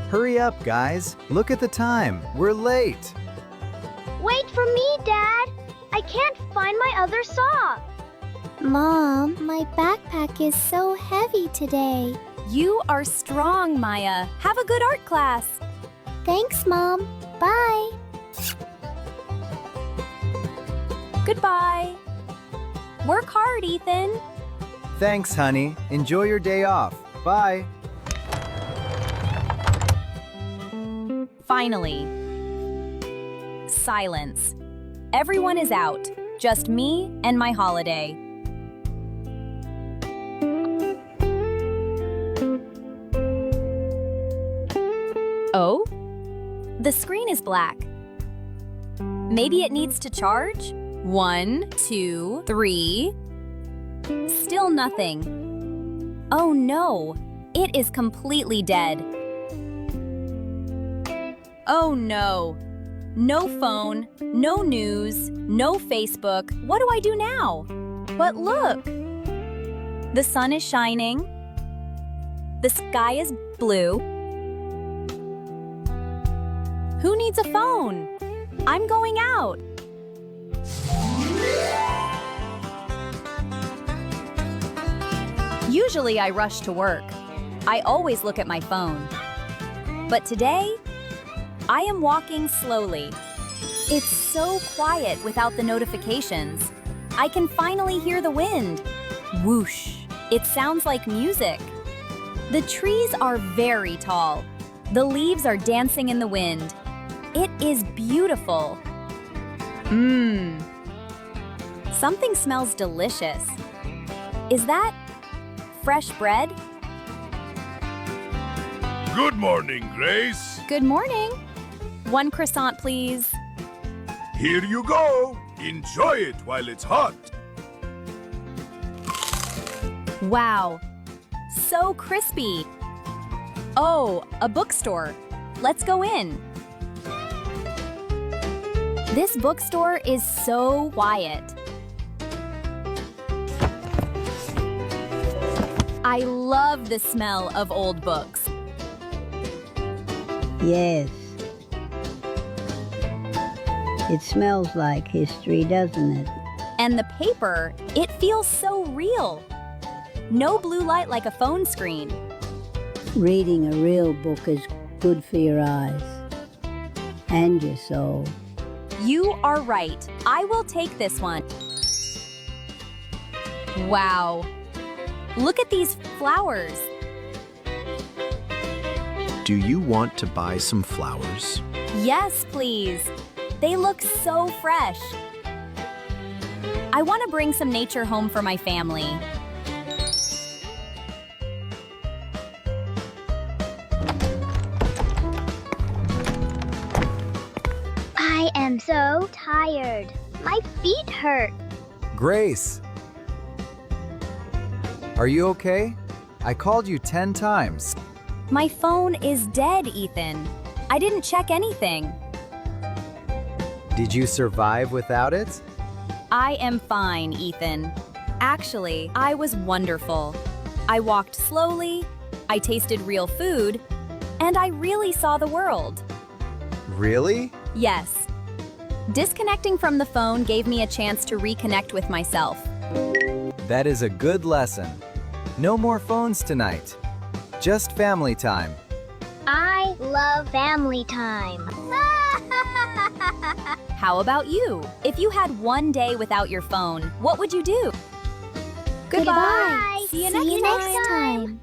Hurry up, guys. Look at the time. We're late. Wait for me, Dad. I can't find my other saw. Mom, my backpack is so heavy today. You are strong, Maya. Have a good art class. Thanks, Mom. Bye. Goodbye. Work hard, Ethan. Thanks, honey. Enjoy your day off. Bye. Finally. Silence. Everyone is out. Just me and my holiday. Oh? The screen is black. Maybe it needs to charge? 1, 2, 3. Still nothing. Oh no, it is completely dead. Oh no. No phone, no news, no Facebook. What do I do now? But look! The sun is shining. The sky is blue. Who needs a phone? I'm going out. Usually I rush to work. I always look at my phone. But today, I am walking slowly. It's so quiet without the notifications. I can finally hear the wind. Whoosh! It sounds like music. The trees are very tall. The leaves are dancing in the wind. It is beautiful. Mmm. Something smells delicious. Is that fresh bread? Good morning, Grace. Good morning. 1 croissant, please. Here you go. Enjoy it while it's hot. Wow. So crispy. Oh, a bookstore. Let's go in. This bookstore is so quiet. I love the smell of old books. Yes. It smells like history, doesn't it? And the paper, it feels so real. No blue light like a phone screen. Reading a real book is good for your eyes and your soul. You are right. I will take this one. Wow. Look at these flowers. Do you want to buy some flowers? Yes, please. They look so fresh. I want to bring some nature home for my family. I am so tired. My feet hurt. Grace. Are you okay? I called you 10 times. My phone is dead, Ethan. I didn't check anything. Did you survive without it? I am fine, Ethan. Actually, I was wonderful. I walked slowly, I tasted real food, and I really saw the world. Really? Yes. Disconnecting from the phone gave me a chance to reconnect with myself. That is a good lesson. No more phones tonight. Just family time. I love family time. How about you? If you had one day without your phone, what would you do? Goodbye. See you See you next next time.